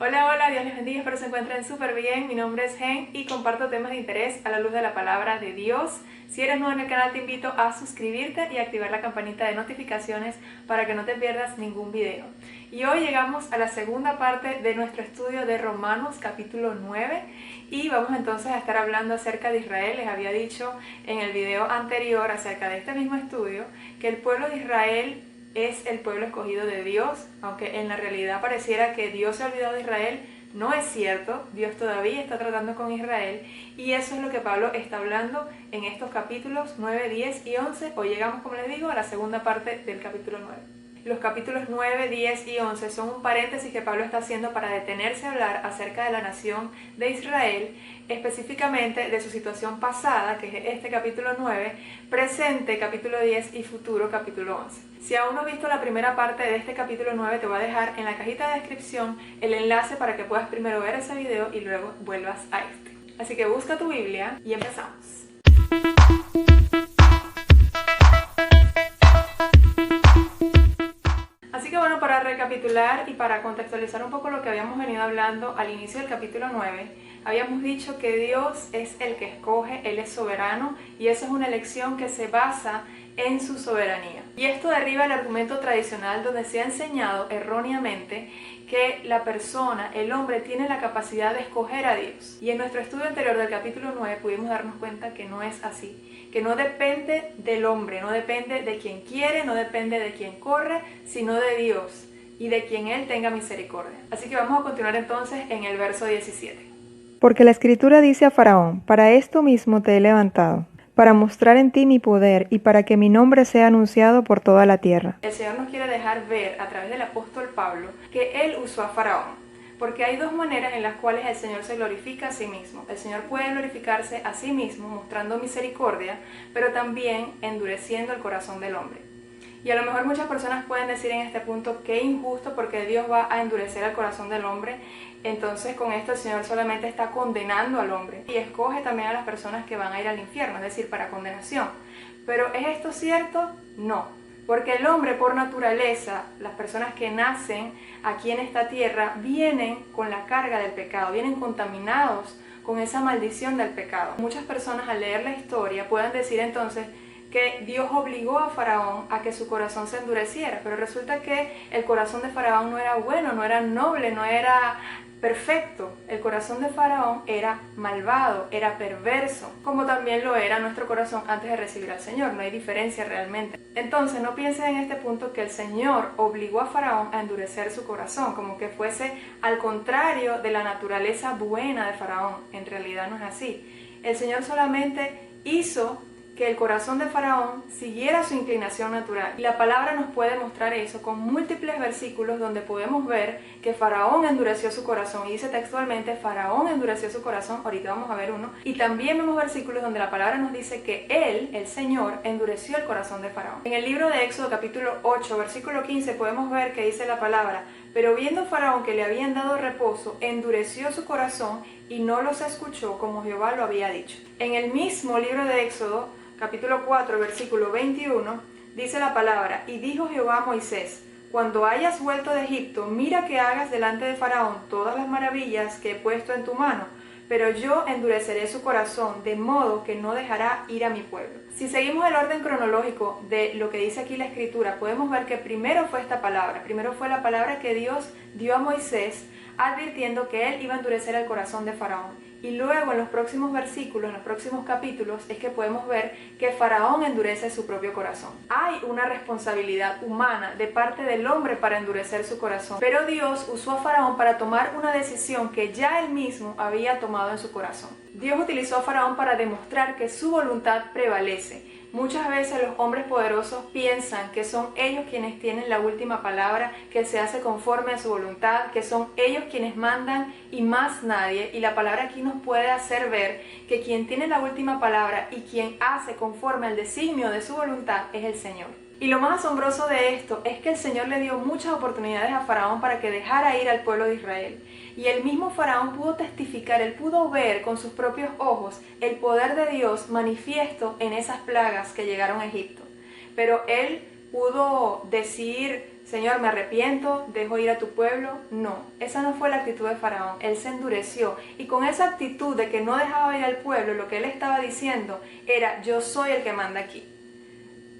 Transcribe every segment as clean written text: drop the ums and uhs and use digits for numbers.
Hola, hola, Dios les bendiga, espero se encuentren súper bien. Mi nombre es Gen y comparto temas de interés a la luz de la palabra de Dios. Si eres nuevo en el canal, te invito a suscribirte y activar la campanita de notificaciones para que no te pierdas ningún video. Y hoy llegamos a la segunda parte de nuestro estudio de Romanos capítulo 9 y vamos entonces a estar hablando acerca de Israel. Les había dicho en el video anterior acerca de este mismo estudio que el pueblo de Israel es el pueblo escogido de Dios, aunque en la realidad pareciera que Dios se ha olvidado de Israel. No es cierto, Dios todavía está tratando con Israel y eso es lo que Pablo está hablando en estos capítulos 9, 10 y 11. Hoy llegamos, como les digo, a la segunda parte del capítulo 9. Los capítulos 9, 10 y 11 son un paréntesis que Pablo está haciendo para detenerse a hablar acerca de la nación de Israel, específicamente de su situación pasada, que es este capítulo 9, presente capítulo 10 y futuro capítulo 11. Si aún no has visto la primera parte de este capítulo 9, te voy a dejar en la cajita de descripción el enlace para que puedas primero ver ese video y luego vuelvas a este. Así que busca tu Biblia y empezamos. Así que bueno, para recapitular y para contextualizar un poco lo que habíamos venido hablando al inicio del capítulo 9, habíamos dicho que Dios es el que escoge, Él es soberano y esa es una elección que se basa en su soberanía. Y esto derriba el argumento tradicional donde se ha enseñado erróneamente que la persona, el hombre, tiene la capacidad de escoger a Dios. Y en nuestro estudio anterior del capítulo 9 pudimos darnos cuenta que no es así, que no depende del hombre, no depende de quien quiere, no depende de quien corre, sino de Dios y de quien Él tenga misericordia. Así que vamos a continuar entonces en el verso 17. Porque la Escritura dice a Faraón: para esto mismo te he levantado, para mostrar en ti mi poder y para que mi nombre sea anunciado por toda la tierra. El Señor nos quiere dejar ver a través del apóstol Pablo que Él usó a Faraón, porque hay dos maneras en las cuales el Señor se glorifica a sí mismo. El Señor puede glorificarse a sí mismo mostrando misericordia, pero también endureciendo el corazón del hombre. Y a lo mejor muchas personas pueden decir en este punto que injusto porque Dios va a endurecer el corazón del hombre. Entonces con esto el Señor solamente está condenando al hombre y escoge también a las personas que van a ir al infierno, es decir, para condenación. Pero ¿es esto cierto? No, porque el hombre por naturaleza, las personas que nacen aquí en esta tierra, vienen con la carga del pecado, vienen contaminados con esa maldición del pecado. Muchas personas al leer la historia pueden decir entonces que Dios obligó a Faraón a que su corazón se endureciera, pero resulta que el corazón de Faraón no era bueno, no era noble, no era perfecto. El corazón de Faraón era malvado, era perverso, como también lo era nuestro corazón antes de recibir al Señor. No hay diferencia realmente. Entonces no piensen en este punto que el Señor obligó a Faraón a endurecer su corazón, como que fuese al contrario de la naturaleza buena de Faraón. En realidad no es así. El Señor solamente hizo que el corazón de Faraón siguiera su inclinación natural. Y la palabra nos puede mostrar eso con múltiples versículos donde podemos ver que Faraón endureció su corazón. Y dice textualmente, Faraón endureció su corazón. Ahorita vamos a ver uno. Y también vemos versículos donde la palabra nos dice que Él, el Señor, endureció el corazón de Faraón. En el libro de Éxodo capítulo 8, versículo 15, podemos ver que dice la palabra: pero viendo Faraón que le habían dado reposo, endureció su corazón y no los escuchó como Jehová lo había dicho. En el mismo libro de Éxodo, capítulo 4, versículo 21, dice la palabra: y dijo Jehová a Moisés: cuando hayas vuelto de Egipto, mira que hagas delante de Faraón todas las maravillas que he puesto en tu mano, pero yo endureceré su corazón, de modo que no dejará ir a mi pueblo. Si seguimos el orden cronológico de lo que dice aquí la Escritura, podemos ver que primero fue esta palabra, primero fue la palabra que Dios dio a Moisés, advirtiendo que él iba a endurecer el corazón de Faraón. Y luego en los próximos versículos, en los próximos capítulos, es que podemos ver que Faraón endurece su propio corazón. Hay una responsabilidad humana de parte del hombre para endurecer su corazón, pero Dios usó a Faraón para tomar una decisión que ya él mismo había tomado en su corazón. Dios utilizó a Faraón para demostrar que su voluntad prevalece. Muchas veces los hombres poderosos piensan que son ellos quienes tienen la última palabra, que se hace conforme a su voluntad, que son ellos quienes mandan y más nadie. Y la palabra aquí nos puede hacer ver que quien tiene la última palabra y quien hace conforme al designio de su voluntad es el Señor. Y lo más asombroso de esto es que el Señor le dio muchas oportunidades a Faraón para que dejara ir al pueblo de Israel. Y el mismo Faraón pudo testificar, él pudo ver con sus propios ojos el poder de Dios manifiesto en esas plagas que llegaron a Egipto. Pero él pudo decir Señor, me arrepiento, dejo ir a tu pueblo. No, esa no fue la actitud de Faraón. Él se endureció y con esa actitud de que no dejaba ir al pueblo, lo que él estaba diciendo era: yo soy el que manda aquí.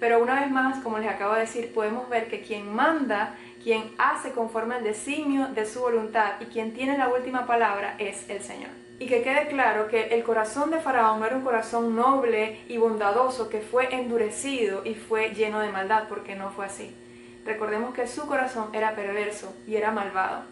Pero una vez más, como les acabo de decir, podemos ver que quien manda, quien hace conforme al designio de su voluntad y quien tiene la última palabra es el Señor. Y que quede claro que el corazón de Faraón no era un corazón noble y bondadoso que fue endurecido y fue lleno de maldad, porque no fue así. Recordemos que su corazón era perverso y era malvado.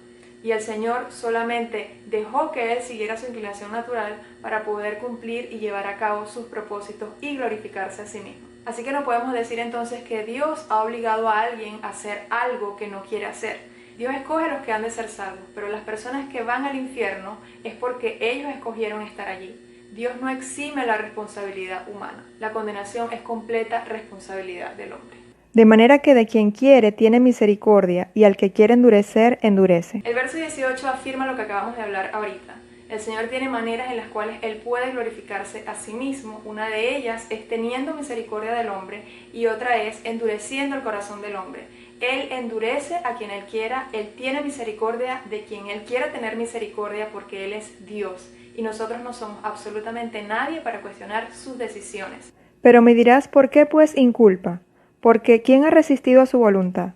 Y el Señor solamente dejó que él siguiera su inclinación natural para poder cumplir y llevar a cabo sus propósitos y glorificarse a sí mismo. Así que no podemos decir entonces que Dios ha obligado a alguien a hacer algo que no quiere hacer. Dios escoge a los que han de ser salvos, pero las personas que van al infierno es porque ellos escogieron estar allí. Dios no exime la responsabilidad humana. La condenación es completa responsabilidad del hombre. De manera que de quien quiere tiene misericordia, y al que quiere endurecer, endurece. El verso 18 afirma lo que acabamos de hablar ahorita. El Señor tiene maneras en las cuales Él puede glorificarse a sí mismo. Una de ellas es teniendo misericordia del hombre y otra es endureciendo el corazón del hombre. Él endurece a quien Él quiera, Él tiene misericordia de quien Él quiera tener misericordia porque Él es Dios y nosotros no somos absolutamente nadie para cuestionar sus decisiones. Pero me dirás, ¿por qué pues inculpa? Porque ¿quién ha resistido a su voluntad?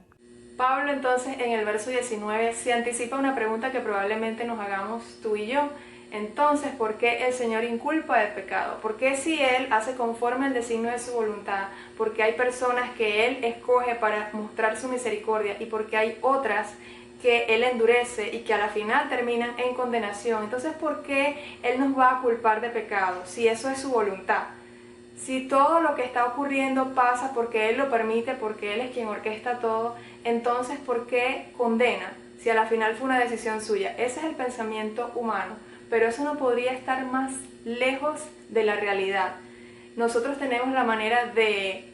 Pablo entonces en el verso 19 se anticipa una pregunta que probablemente nos hagamos tú y yo. Entonces, ¿por qué el Señor inculpa del pecado? ¿Por qué si Él hace conforme al designio de su voluntad? Porque hay personas que Él escoge para mostrar su misericordia y porque hay otras que Él endurece y que a la final terminan en condenación. Entonces, ¿por qué Él nos va a culpar de pecado si eso es su voluntad? Si todo lo que está ocurriendo pasa porque Él lo permite, porque Él es quien orquesta todo, entonces ¿por qué condena si a la final fue una decisión suya? Ese es el pensamiento humano, pero eso no podría estar más lejos de la realidad. Nosotros tenemos la manera de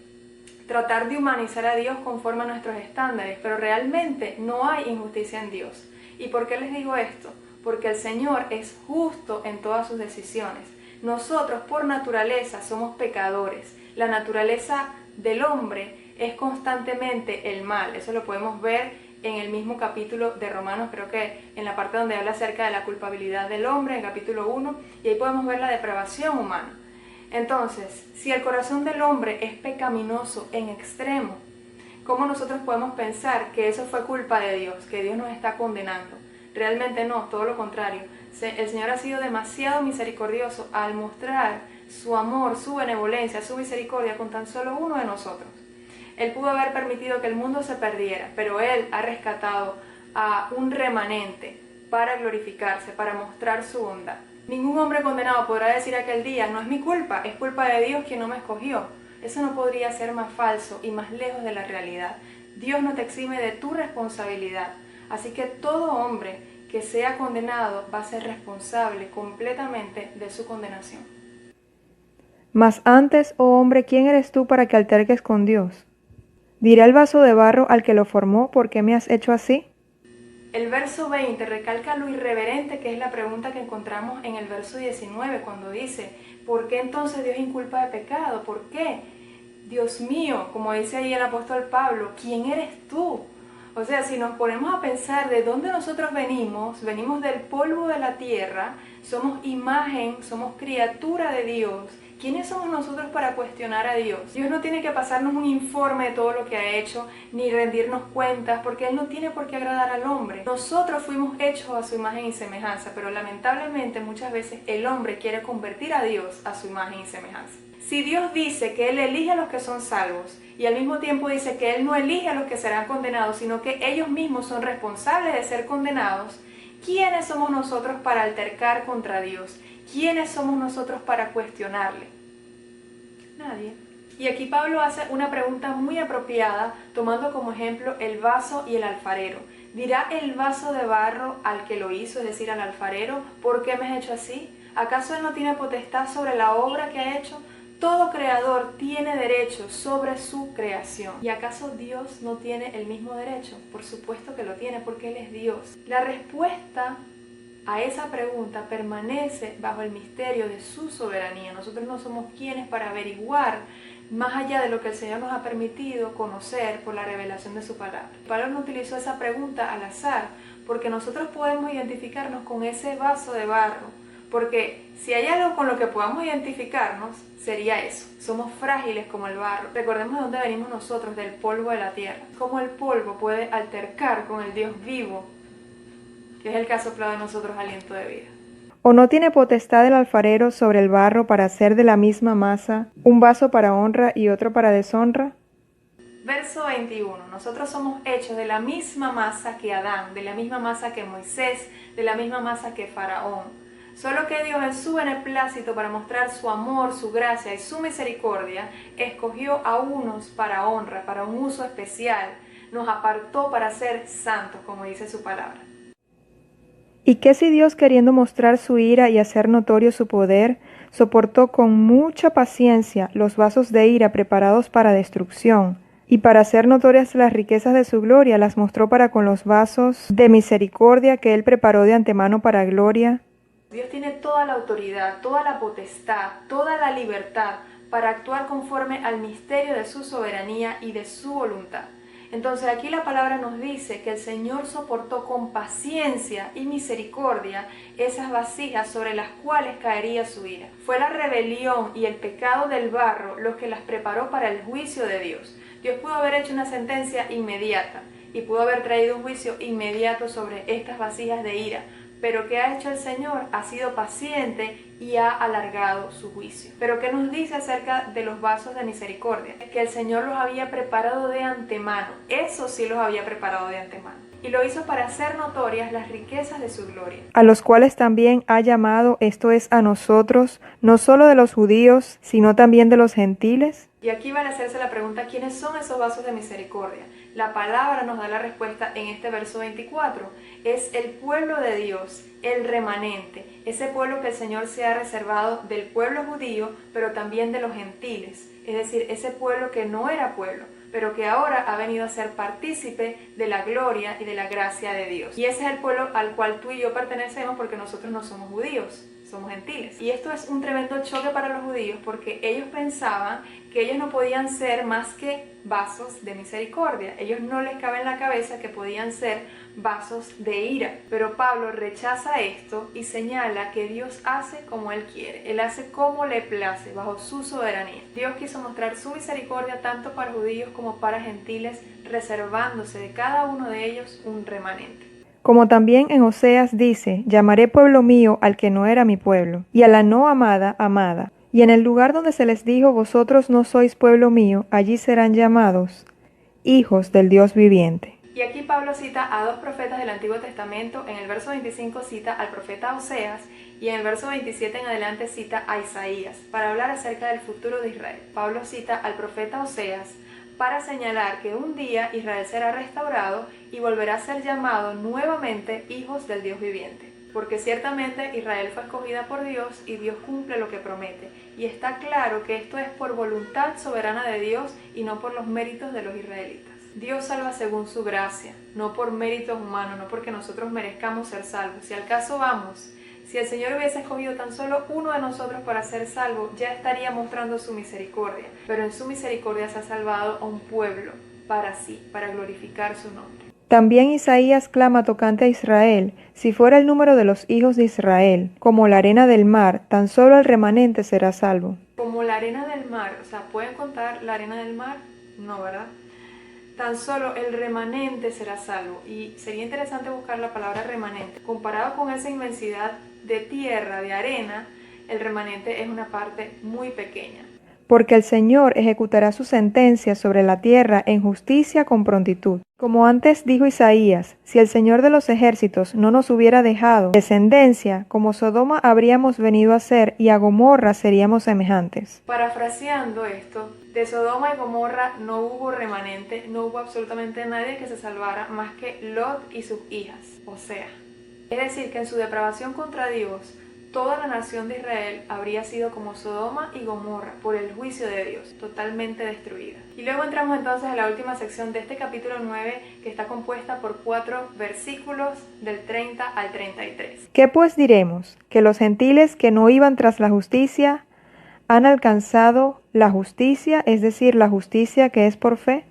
tratar de humanizar a Dios conforme a nuestros estándares, pero realmente no hay injusticia en Dios. ¿Y por qué les digo esto? Porque el Señor es justo en todas sus decisiones. Nosotros por naturaleza somos pecadores. La naturaleza del hombre es constantemente el mal. Eso lo podemos ver en el mismo capítulo de Romanos, creo que en la parte donde habla acerca de la culpabilidad del hombre, en el capítulo 1, y ahí podemos ver la depravación humana. Entonces, si el corazón del hombre es pecaminoso en extremo, ¿cómo nosotros podemos pensar que eso fue culpa de Dios, que Dios nos está condenando? Realmente no, todo lo contrario. El Señor ha sido demasiado misericordioso al mostrar su amor, su benevolencia, su misericordia con tan solo uno de nosotros. Él pudo haber permitido que el mundo se perdiera, pero Él ha rescatado a un remanente para glorificarse, para mostrar su bondad. Ningún hombre condenado podrá decir aquel día: no es mi culpa, es culpa de Dios quien no me escogió. Eso no podría ser más falso y más lejos de la realidad. Dios no te exime de tu responsabilidad. Así que todo hombre que sea condenado va a ser responsable completamente de su condenación. Mas antes, oh hombre, ¿quién eres tú para que alterques con Dios? ¿Dirá el vaso de barro al que lo formó, ¿por qué me has hecho así? El verso 20 recalca lo irreverente que es la pregunta que encontramos en el verso 19 cuando dice: ¿por qué entonces Dios inculpa de pecado? ¿Por qué? Dios mío, como dice ahí el apóstol Pablo, ¿quién eres tú? O sea, si nos ponemos a pensar de dónde nosotros venimos del polvo de la tierra, somos imagen, somos criatura de Dios. ¿Quiénes somos nosotros para cuestionar a Dios? Dios no tiene que pasarnos un informe de todo lo que ha hecho, ni rendirnos cuentas, porque Él no tiene por qué agradar al hombre. Nosotros fuimos hechos a su imagen y semejanza, pero lamentablemente muchas veces el hombre quiere convertir a Dios a su imagen y semejanza. Si Dios dice que Él elige a los que son salvos y al mismo tiempo dice que Él no elige a los que serán condenados, sino que ellos mismos son responsables de ser condenados, ¿quiénes somos nosotros para altercar contra Dios? ¿Quiénes somos nosotros para cuestionarle? Nadie. Y aquí Pablo hace una pregunta muy apropiada, tomando como ejemplo el vaso y el alfarero. ¿Dirá el vaso de barro al que lo hizo, es decir, al alfarero: ¿por qué me has hecho así? ¿Acaso Él no tiene potestad sobre la obra que ha hecho? Todo creador tiene derecho sobre su creación. ¿Y acaso Dios no tiene el mismo derecho? Por supuesto que lo tiene, porque Él es Dios. La respuesta a esa pregunta permanece bajo el misterio de su soberanía. Nosotros no somos quienes para averiguar más allá de lo que el Señor nos ha permitido conocer por la revelación de su palabra. Pablo no utilizó esa pregunta al azar, porque nosotros podemos identificarnos con ese vaso de barro, porque si hay algo con lo que podamos identificarnos, sería eso. Somos frágiles como el barro. Recordemos de dónde venimos nosotros, del polvo de la tierra. Cómo el polvo puede altercar con el Dios vivo, que es el que ha soplado en nosotros aliento de vida. ¿O no tiene potestad el alfarero sobre el barro para hacer de la misma masa un vaso para honra y otro para deshonra? Verso 21. Nosotros somos hechos de la misma masa que Adán, de la misma masa que Moisés, de la misma masa que Faraón. Solo que Dios, en su beneplácito, para mostrar su amor, su gracia y su misericordia, escogió a unos para honra, para un uso especial. Nos apartó para ser santos, como dice su palabra. ¿Y qué si Dios, queriendo mostrar su ira y hacer notorio su poder, soportó con mucha paciencia los vasos de ira preparados para destrucción, y para hacer notorias las riquezas de su gloria las mostró para con los vasos de misericordia que Él preparó de antemano para gloria? Dios tiene toda la autoridad, toda la potestad, toda la libertad para actuar conforme al misterio de su soberanía y de su voluntad. Entonces aquí la palabra nos dice que el Señor soportó con paciencia y misericordia esas vasijas sobre las cuales caería su ira. Fue la rebelión y el pecado del barro los que las preparó para el juicio de Dios. Dios pudo haber hecho una sentencia inmediata y pudo haber traído un juicio inmediato sobre estas vasijas de ira. Pero ¿qué ha hecho el Señor? Ha sido paciente y ha alargado su juicio. ¿Pero qué nos dice acerca de los vasos de misericordia? Que el Señor los había preparado de antemano. Eso sí los había preparado de antemano. Y lo hizo para hacer notorias las riquezas de su gloria. A los cuales también ha llamado, esto es, a nosotros, no solo de los judíos, sino también de los gentiles. Y aquí vale hacerse la pregunta, ¿quiénes son esos vasos de misericordia? La palabra nos da la respuesta en este verso 24. Es el pueblo de Dios, el remanente, ese pueblo que el Señor se ha reservado del pueblo judío, pero también de los gentiles. Es decir, ese pueblo que no era pueblo, pero que ahora ha venido a ser partícipe de la gloria y de la gracia de Dios. Y ese es el pueblo al cual tú y yo pertenecemos, porque nosotros no somos judíos, somos gentiles. Y esto es un tremendo choque para los judíos, porque ellos pensaban que ellos no podían ser más que vasos de misericordia. Ellos no les cabe en la cabeza que podían ser vasos de ira. Pero Pablo rechaza esto y señala que Dios hace como Él quiere. Él hace como le place, bajo su soberanía. Dios quiso mostrar su misericordia tanto para judíos como para gentiles, reservándose de cada uno de ellos un remanente. Como también en Oseas dice, llamaré pueblo mío al que no era mi pueblo, y a la no amada, amada. Y en el lugar donde se les dijo, vosotros no sois pueblo mío, allí serán llamados hijos del Dios viviente. Y aquí Pablo cita a dos profetas del Antiguo Testamento. En el verso 25 cita al profeta Oseas y en el verso 27 en adelante cita a Isaías para hablar acerca del futuro de Israel. Pablo cita al profeta Oseas para señalar que un día Israel será restaurado y volverá a ser llamado nuevamente hijos del Dios viviente. Porque ciertamente Israel fue escogida por Dios y Dios cumple lo que promete. Y está claro que esto es por voluntad soberana de Dios y no por los méritos de los israelitas. Dios salva según su gracia, no por méritos humanos, no porque nosotros merezcamos ser salvos. Si al caso vamos, si el Señor hubiese escogido tan solo uno de nosotros para ser salvo, ya estaría mostrando su misericordia. Pero en su misericordia se ha salvado a un pueblo para sí, para glorificar su nombre. También Isaías clama tocante a Israel, si fuera el número de los hijos de Israel, como la arena del mar, tan solo el remanente será salvo. Como la arena del mar, o sea, ¿pueden contar la arena del mar? No, ¿verdad? Tan solo el remanente será salvo. Y sería interesante buscar la palabra remanente. Comparado con esa inmensidad de tierra, de arena, el remanente es una parte muy pequeña. Porque el Señor ejecutará su sentencia sobre la tierra en justicia con prontitud. Como antes dijo Isaías, si el Señor de los ejércitos no nos hubiera dejado descendencia, como Sodoma habríamos venido a ser y a Gomorra seríamos semejantes. Parafraseando esto, de Sodoma y Gomorra no hubo remanente, no hubo absolutamente nadie que se salvara más que Lot y sus hijas, o sea. Es decir, que en su depravación contra Dios, toda la nación de Israel habría sido como Sodoma y Gomorra por el juicio de Dios, totalmente destruida. Y luego entramos entonces a la última sección de este capítulo 9, que está compuesta por 4 versículos del 30 al 33. ¿Qué pues diremos? Que los gentiles que no iban tras la justicia, han alcanzado la justicia, es decir, la justicia que es por fe?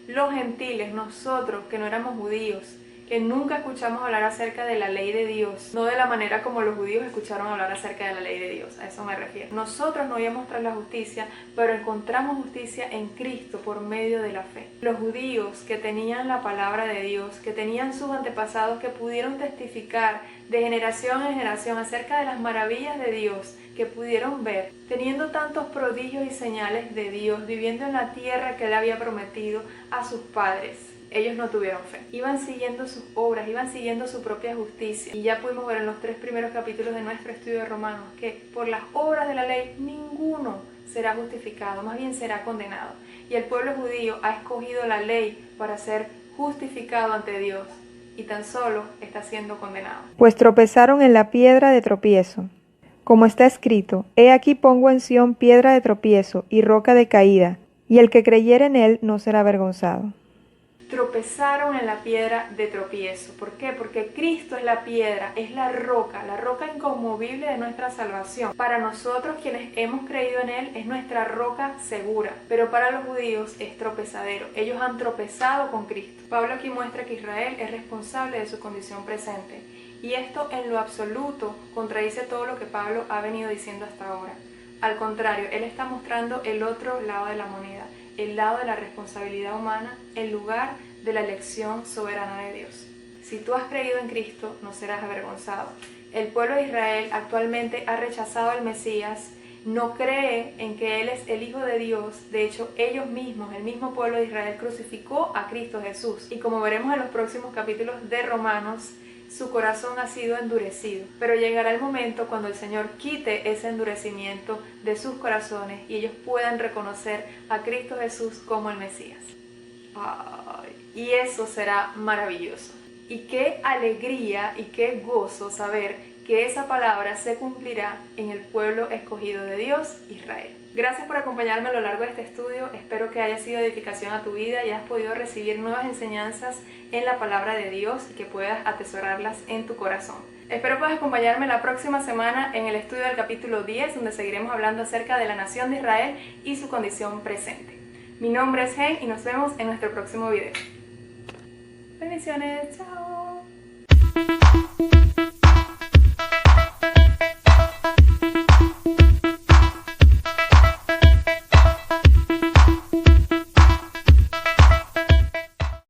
Los gentiles, nosotros que no éramos judíos, que nunca escuchamos hablar acerca de la ley de Dios, no de la manera como los judíos escucharon hablar acerca de la ley de Dios, a eso me refiero. Nosotros no íbamos tras la justicia, pero encontramos justicia en Cristo por medio de la fe. Los judíos que tenían la palabra de Dios, que tenían sus antepasados, que pudieron testificar de generación en generación acerca de las maravillas de Dios, que pudieron ver, teniendo tantos prodigios y señales de Dios, viviendo en la tierra que Él había prometido a sus padres. Ellos no tuvieron fe. Iban siguiendo sus obras, iban siguiendo su propia justicia. Y ya pudimos ver en los 3 primeros capítulos de nuestro estudio de Romanos que por las obras de la ley ninguno será justificado, más bien será condenado. Y el pueblo judío ha escogido la ley para ser justificado ante Dios y tan solo está siendo condenado. Pues tropezaron en la piedra de tropiezo. Como está escrito, he aquí pongo en Sión piedra de tropiezo y roca de caída, y el que creyere en él no será avergonzado. Tropezaron en la piedra de tropiezo. ¿Por qué? Porque Cristo es la piedra, es la roca inconmovible de nuestra salvación. Para nosotros quienes hemos creído en Él es nuestra roca segura, pero para los judíos es tropezadero. Ellos han tropezado con Cristo. Pablo aquí muestra que Israel es responsable de su condición presente. Y esto en lo absoluto contradice todo lo que Pablo ha venido diciendo hasta ahora. Al contrario, él está mostrando el otro lado de la moneda, el lado de la responsabilidad humana, el lugar de la elección soberana de Dios. Si tú has creído en Cristo, no serás avergonzado. El pueblo de Israel actualmente ha rechazado al Mesías, no cree en que Él es el Hijo de Dios. De hecho, ellos mismos, el mismo pueblo de Israel, crucificó a Cristo Jesús. Y como veremos en los próximos capítulos de Romanos, su corazón ha sido endurecido, pero llegará el momento cuando el Señor quite ese endurecimiento de sus corazones y ellos puedan reconocer a Cristo Jesús como el Mesías. Y eso será maravilloso. Y qué alegría y qué gozo saber que esa palabra se cumplirá en el pueblo escogido de Dios, Israel. Gracias por acompañarme a lo largo de este estudio. Espero que haya sido de edificación a tu vida y hayas podido recibir nuevas enseñanzas en la palabra de Dios y que puedas atesorarlas en tu corazón. Espero puedas acompañarme la próxima semana en el estudio del capítulo 10, donde seguiremos hablando acerca de la nación de Israel y su condición presente. Mi nombre es Gen y nos vemos en nuestro próximo video. Bendiciones, chao.